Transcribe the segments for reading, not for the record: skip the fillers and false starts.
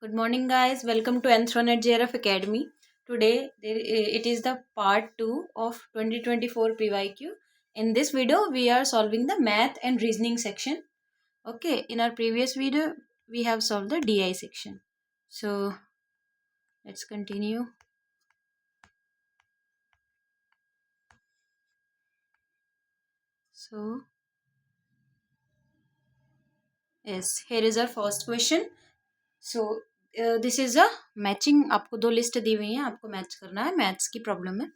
Good morning, guys. Welcome to Nthron at JRF Academy. Today, it is the part 2 of 2024 PYQ. In this video, we are solving the math and reasoning section. Okay, in our previous video, we have solved the DI section. So, let's continue. So, yes, here is our first question. So, this is a matching. आपको दो list दी हुई हैं, आपको match करना है. Maths की problem है.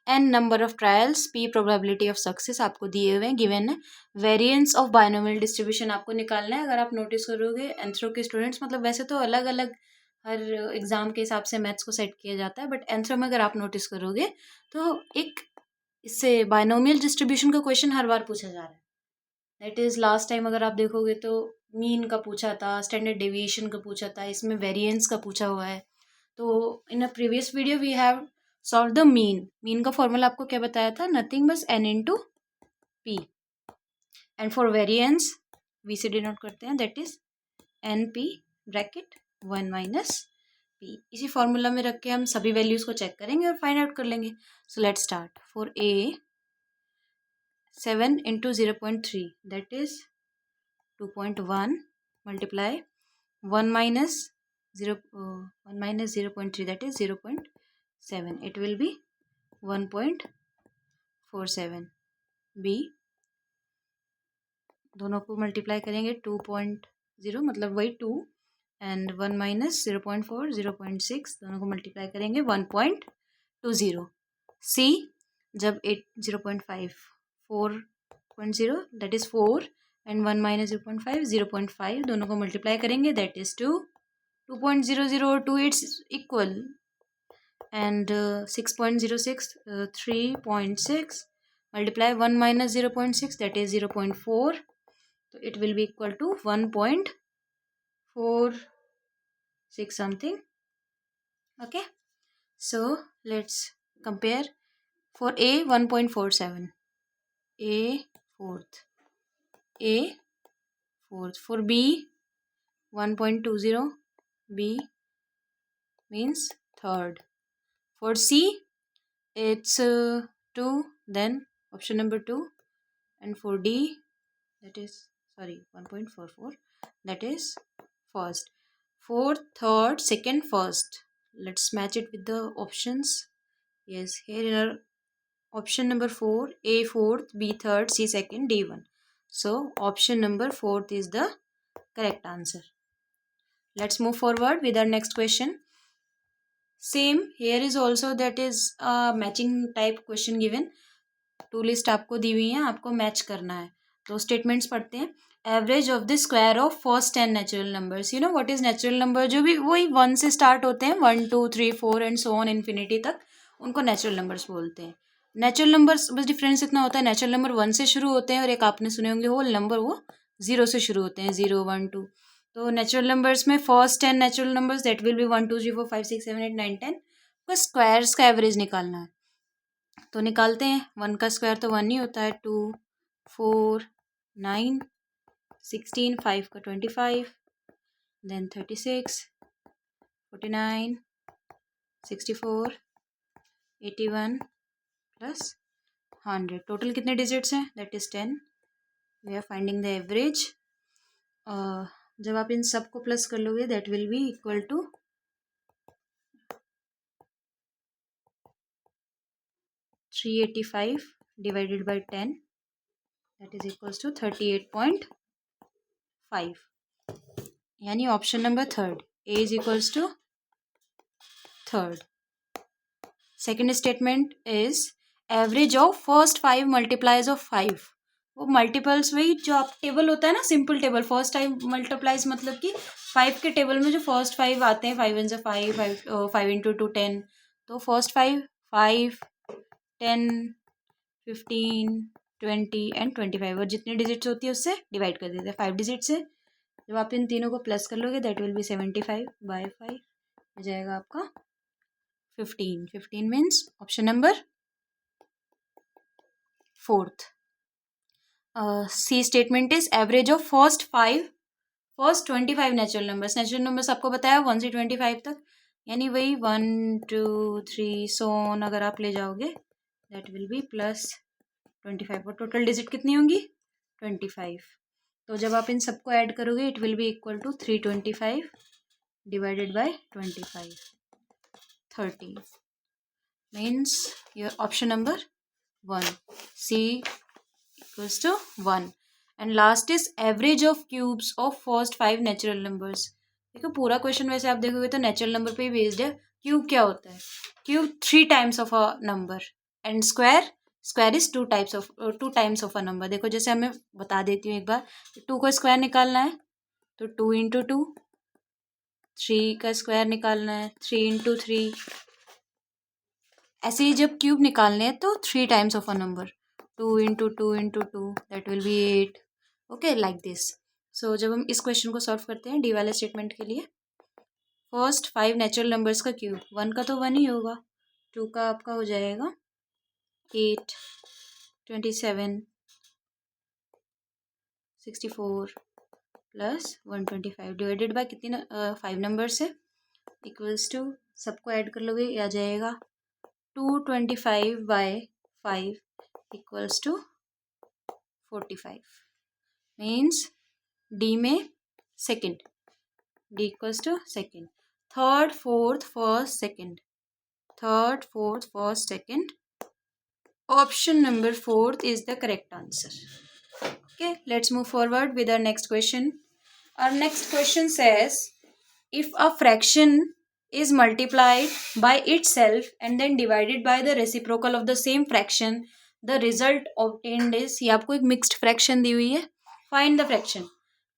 N number of trials, P probability of success आपको दिए हुए हैं, गिवन है. वेरिएंस ऑफ बायनोमियल डिस्ट्रीब्यूशन आपको निकालना है. अगर आप नोटिस करोगे एंथ्रो के स्टूडेंट्स, मतलब वैसे तो अलग अलग हर एग्जाम के हिसाब से मैथ्स को सेट किया जाता है, बट एंथ्रो में अगर आप नोटिस करोगे तो एक इससे बायनोमियल डिस्ट्रीब्यूशन का क्वेश्चन हर बार पूछा जा रहा है. दैट इज लास्ट टाइम अगर आप देखोगे तो मीन का पूछा था, स्टैंडर्ड डेविएशन का पूछा था, इसमें वेरिएंस का पूछा हुआ है. तो in a previous video we have solve the mean का फॉर्मूला आपको क्या बताया था? नथिंग बस n into p. And for variance we say denote करते हैं, that is n p bracket 1 - p. इसी फॉर्मूला में रख के हम सभी वैल्यूज को चेक करेंगे और फाइंड आउट कर लेंगे. So let start. For a 7 into 0.3 that is 2.1 multiply 1 minus 0.3 that is 0.7. It will be 1.47. B दोनों को मल्टीप्लाई करेंगे 2.0 मतलब वही 2 एंड 1 माइनस 0.4 0.6 दोनों को मल्टीप्लाई करेंगे 1.20. C जब 8 0.5 4.0 दैट इज 4 एंड 1 माइनस 0.5 0.5 दोनों को मल्टीप्लाई करेंगे that is 2. 2.00 2 it's equal and 6.06 3.6 multiply 1 minus 0.6 that is 0.4. So it will be equal to 1.46 something. Okay, so let's compare. For A 1.47, A fourth, A fourth. For B 1.20, B means third. For C it's 2, then option number 2. And for D that is 1.44 that is first. Fourth, third, second, first. Let's match it with the options. Yes, here in our option number 4, A fourth, B third, C second, D 1. So option number 4th is the correct answer. Let's move forward with our next question. Same here is also, that is a matching type question given. Two list आपको दी हुई है, आपको match करना है. तो statements पढ़ते हैं. Average of the square of first 10 natural numbers. You know what is natural number? जो भी वही 1 से स्टार्ट होते हैं, 1 2 3 4 एंड सो ऑन इन्फिनिटी तक, उनको नेचुरल नंबर्स बोलते हैं. नेचुरल नंबर्स बस डिफरेंस इतना होता है, नेचुरल नंबर 1 से शुरू होते हैं और एक आपने सुने होंगे होल नंबर वो 0 से शुरू होते हैं, 0 1 2. तो नेचुरल नंबर्स में first 10 natural numbers that will B 1 2 3 4 5 6 7 8 9 10. को स्क्वायर्स का एवरेज निकालना है. तो निकालते हैं. 1 का स्क्वायर तो 1 ही होता है. 2 4 9 16 5 का 25 देन 36 49 64 81 प्लस 100. टोटल कितने डिजिट्स हैं? That is 10. We are finding the average. जब आप इन सब को प्लस कर लोगे that will be equal to 385 divided by 10 that is equals to 38.5. यानी option number third, A is equals to third. Second statement is average of first 5 multiples of 5. वो multiples वही जो आप टेबल होता है ना, सिंपल टेबल. फर्स्ट 5 मल्टीप्लाइज मतलब कि 5 के टेबल में जो फर्स्ट 5 आते हैं, 5 वन से 5 5 इंटू 2 10. तो फर्स्ट 5 5 10 15 20 एंड 25 और जितनी डिजिट्स होती है उससे डिवाइड कर देते हैं 5 डिजिट से. जब आप इन तीनों को प्लस कर लोगे दैट विल बी 75 बाय 5 हो जाएगा आपका 15. 15 means option number fourth. C statement is average of first 5 first 25 natural numbers आपको बताया 1 से 25 तक, यानी वही 1 2 3 सो ऑन अगर आप ले जाओगे दैट विल बी प्लस 25 और टोटल डिजिट कितनी होंगी 25। तो जब आप इन सबको ऐड करोगे it will be equal to 325 divided by 25 30 means your option number 1 C equals to 1 and last is average of cubes of first 5 natural numbers। देखो पूरा क्वेश्चन वैसे आप देखोगे तो नेचुरल नंबर पे ही बेस्ड है। क्यूब क्या होता है? Cube 3 times of a number and square is 2 times of a number. देखो जैसे हमें बता देती हूँ एक बार, 2 का स्क्वायर निकालना है तो 2 इंटू 2, 3 का स्क्वायर निकालना है 3 इंटू 3, ऐसे ही जब क्यूब निकालने हैं तो 3 times of a number, 2 into 2 into 2 that will be 8। Okay like this. So जब हम इस क्वेश्चन को सॉल्व करते हैं डी वाले स्टेटमेंट के लिए, फर्स्ट 5 नेचुरल नंबर्स का क्यूब, 1 का तो 1 ही होगा, 2 का आपका हो जाएगा 8 27 64 प्लस 125 डिवाइडेड बाय कितनी 5 नंबर से इक्वल्स टू, सबको ऐड कर लोगे आ जाएगा 225 by 5 equals to 45 means D में second, D equals to second, third fourth first second, third fourth first second, option number 4 is the correct answer। Okay, let's move forward with our next question। Our next question says if a fraction is multiplied by itself and then divided by the reciprocal of the same fraction, the result obtained is, ये आपको एक mixed fraction दी हुई है, find the fraction.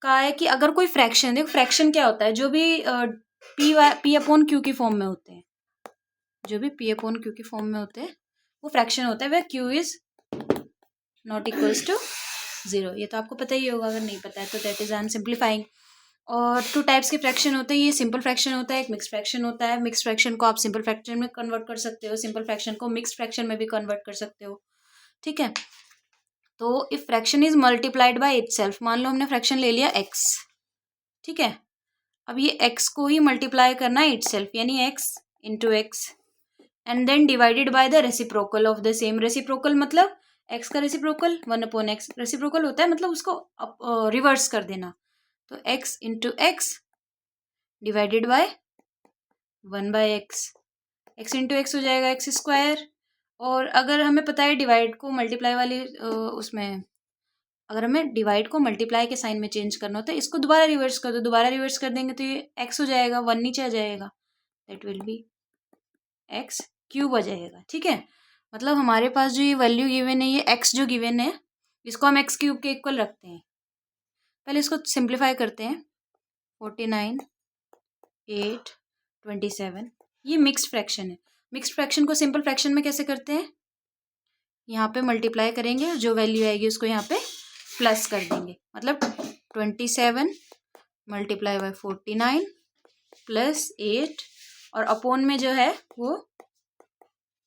कहा है कि अगर कोई फ्रैक्शन, देखो फ्रैक्शन क्या होता है, जो भी पी अपॉन क्यू की फॉर्म में होते हैं, जो भी पी अपॉन क्यू की फॉर्म में होते हैं वो फ्रैक्शन होता है where Q is not equals to 0। ये तो आपको पता ही होगा, अगर नहीं पता है तो that is I am simplifying. और 2 टाइप्स के फ्रैक्शन होते हैं, ये सिंपल फ्रैक्शन होता है, एक मिक्स फ्रैक्शन होता है। मिक्स फ्रैक्शन को आप सिंपल फ्रैक्शन में कन्वर्ट कर सकते हो, सिंपल फ्रैक्शन को मिक्स फ्रैक्शन में भी कन्वर्ट कर सकते हो, ठीक है। तो if fraction is multiplied by itself, मान लो हमने फ्रैक्शन ले लिया x, ठीक है, अब ये x को ही मल्टीप्लाई करना है इटसेल्फ, यानी x into x and then divided by the reciprocal of the same. Reciprocal मतलब x का रेसिप्रोकल 1/x, रेसिप्रोकल होता है मतलब उसको रिवर्स कर देना, तो x into x divided by 1/x, x into x हो जाएगा एक्स स्क्वायर। और अगर हमें पता है डिवाइड को मल्टीप्लाई वाली उसमें, अगर हमें डिवाइड को मल्टीप्लाई के साइन में चेंज करना होता है, इसको दोबारा रिवर्स कर दो, दोबारा रिवर्स कर देंगे तो ये x हो जाएगा, 1 नीचे आ जाएगा, that will be x cube आ जाएगा, ठीक है। मतलब हमारे पास जो ये वैल्यू गिवन है, ये x जो गिवन है, इसको हम x क्यूब के इक्वल रखते हैं। पहले इसको सिंप्लीफाई करते हैं, 49 8 27, ये मिक्स्ड फ्रैक्शन है। मिक्स्ड फ्रैक्शन को सिंपल फ्रैक्शन में कैसे करते हैं, यहाँ पे मल्टीप्लाई करेंगे और जो वैल्यू आएगी उसको यहाँ पे प्लस कर देंगे, मतलब 27 मल्टीप्लाई बाय 49 प्लस 8 और अपोन में जो है वो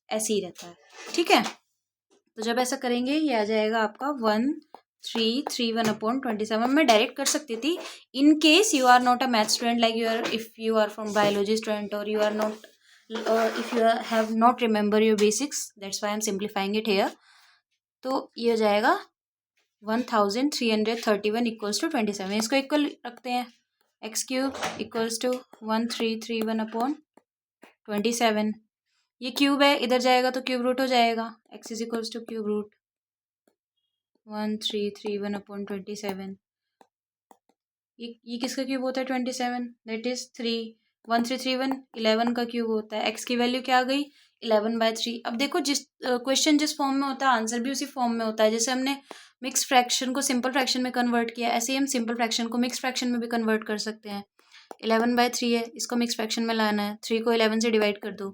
ऐसे ही रहता है, ठीक है। तो जब ऐसा करेंगे ये आ जाएगा आपका 1331/27। मैं डायरेक्ट कर सकती थी, in case you are not a math student, like you are, if you are from biology student और you are not, if you have not remember your basics, that's why I am simplifying it here. तो ये हो जाएगा 1331 equals to 27, इसको equal रखते हैं, x cube equals to 1331/27, ये cube है, इधर जाएगा तो क्यूब रूट हो जाएगा, x is equals to cube root 1331/27। ये किसका क्यूब होता है 27, दैट इज 3, 1331 11 का क्यूब होता है, एक्स की वैल्यू क्या आ गई 11/3। अब देखो जिस क्वेश्चन जिस फॉर्म में होता है आंसर भी उसी फॉर्म में होता है, जैसे हमने मिक्स फ्रैक्शन को सिंपल फ्रैक्शन में कन्वर्ट किया, ऐसे ही हम सिंपल फ्रैक्शन को मिक्स फ्रैक्शन में भी कन्वर्ट कर सकते हैं। 11/3 है, इसको मिक्स फ्रैक्शन में लाना है, 3 को 11 से डिवाइड कर दो,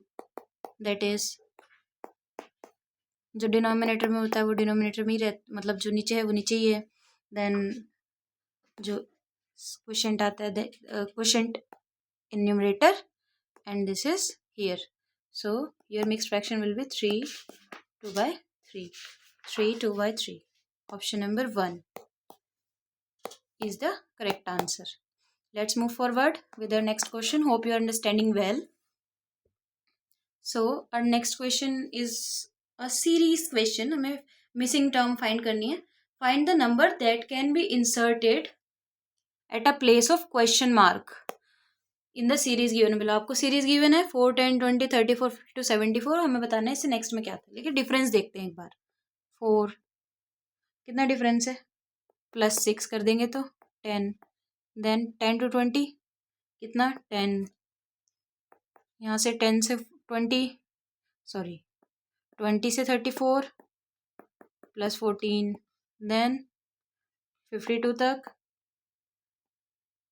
दैट इज जो डिनोमिनेटर में होता है वो डिनोमिनेटर में ही मतलब जो नीचे है वो नीचे ही है, देन जो क्वोशेंट आता है quotient in numerator and this is here, so your mixed fraction will be 3 2/3, 3 2/3, option number 1 is the correct answer। Let's move forward with our next question. Hope you are understanding well. So our next question is a series question. हमें missing term find करनी है. Find the number that can be inserted at a place of question mark in the series given below. आपको series given है 4, 10, 20, 34, 52, 74. हमें बताना है इससे next में क्या था. लेकिन difference देखते हैं एक बार. 4 कितना difference है? +6 कर देंगे तो 10. Then 10 to 20 कितना 10. यहाँ से 10 से 20 सॉरी 20 से 34 +14. देन 52 तक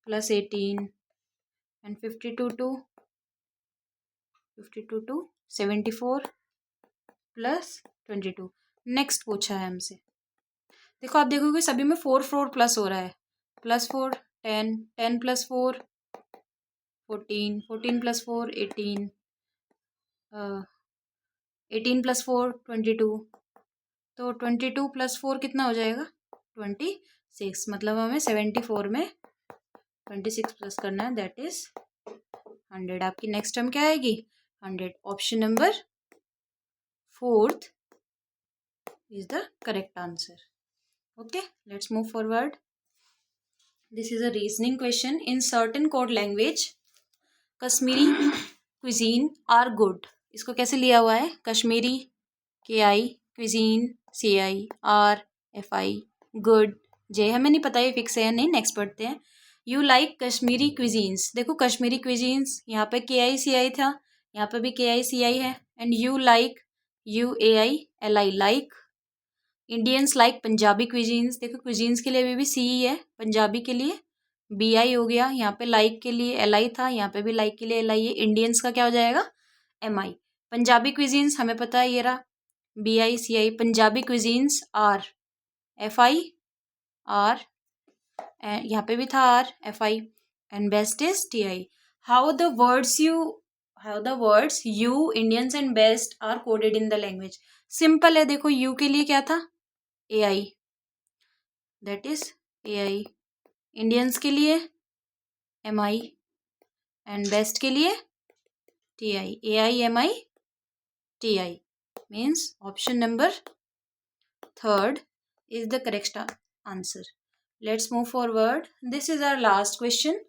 +18 एंड 52 to 74 +22. नेक्स्ट पूछा है हमसे. देखो आप देखोगे सभी में 4 प्लस हो रहा है. +4 10 10 + 4 14 14 + 4 18 18 + 4 22. तो 22 + 4 कितना हो जाएगा 26. मतलब हमें 74 में 26 प्लस करना है. That is 100. आपकी नेक्स्ट टर्म क्या आएगी 100. Option number 4th is the correct answer. Okay, let's move forward. This is a reasoning question. In certain code language, Kashmiri cuisine are good. इसको कैसे लिया हुआ है Kashmiri KI cuisine CI RFI good J. हमें नहीं पता ये फिक्स है या नहीं. नेक्स्ट पढ़ते हैं. You like Kashmiri cuisines. देखो कश्मीरी क्विजीन्स यहाँ पे KI CI था, यहाँ पे भी KI CI है. And you like UAI LI like. Indians like Punjabi cuisines. देखो क्विजीन्स के लिए भी CE है, पंजाबी के लिए BI हो गया. यहाँ पे लाइक के लिए LI था, यहाँ पे भी लाइक के लिए LI है. इंडियंस का क्या हो जाएगा MI. पंजाबी क्विजीन्स हमें पता है ये रहा BI CI. Punjabi cuisines are FI R. यहाँ पे भी था R FI. And best is TI. How the words you Indians and best are coded in the language. Simple है. देखो यू के लिए क्या था AI. That is AI. Indians के लिए MI एंड बेस्ट के लिए TI. AI MI TI means option number 3rd is the correct answer. Let's move forward. This is our last question.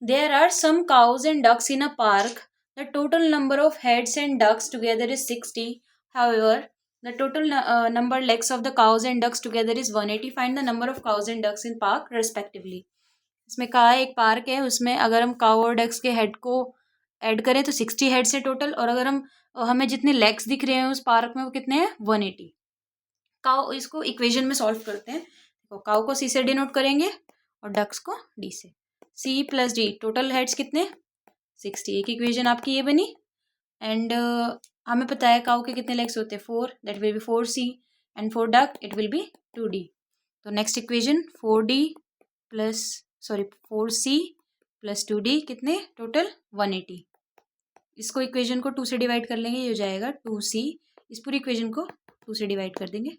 There are some cows and ducks in a park. The total number of heads and ducks together is 60. However, the total number legs of the cows and ducks together is 180. Find the number of cows and ducks in park respectively. इसमें कहा है एक park है, उसमें अगर हम cow और ducks के हेड को ऐड करें तो 60 हेड्स है टोटल. और अगर हमें जितने लेग्स दिख रहे हैं उस पार्क में वो कितने हैं 180. काउ इसको इक्वेशन में सॉल्व करते हैं. तो काउ को C से डिनोट करेंगे और डक्स को D से. C + D टोटल हेड्स कितने 60. एक इक्वेशन आपकी ये बनी. एंड हमें पता है काउ के कितने लेग्स होते हैं 4. That will B 4C. And for duck it will B 2D. तो नेक्स्ट इक्वेशन 4C + 2D कितने टोटल 180. इसको इक्वेशन को 2 से डिवाइड कर लेंगे. ये हो जाएगा 2C. इस पूरी इक्वेशन को 2 से डिवाइड कर देंगे.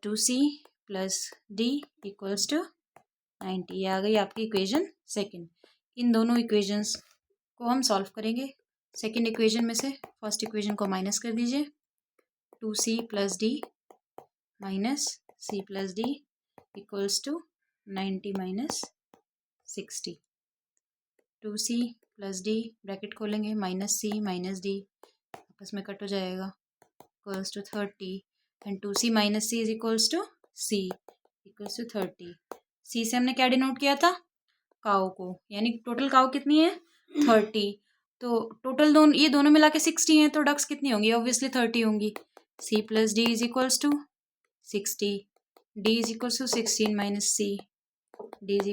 2C + D = 90. ये आ गई आपकी इक्वेशन सेकंड. इन दोनों इक्वेशंस को हम सॉल्व करेंगे. सेकंड इक्वेशन में से फर्स्ट इक्वेशन को माइनस कर दीजिए. 2C + D - C + D = 90 - 60. 2C + D bracket खोलेंगे -C - D आपस में कट हो जाएगा = 30. And 2C - C = C = 30. C से हमने क्या डिनोट किया था काउ को. यानी टोटल काउ कितनी है 30. तो टोटल ये दोनों मिला के 60 हैं. तो डक्स कितनी होंगी ऑब्वियसली 30 होंगी. C + D = 60. D = 16 - C. D =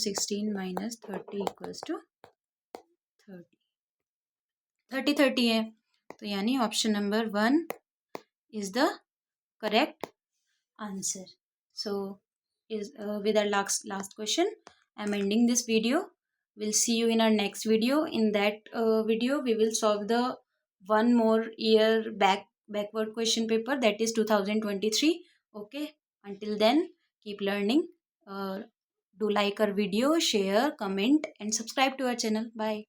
16 - 30 = 30. 30 है. तो यानी option number 1 is the correct answer. So is with our last question I'm ending this video. We'll see you in our next video. In that video we will solve the one more year backward question paper, that is 2023. Okay, until then keep learning. Do like our video, share, comment and subscribe to our channel. Bye.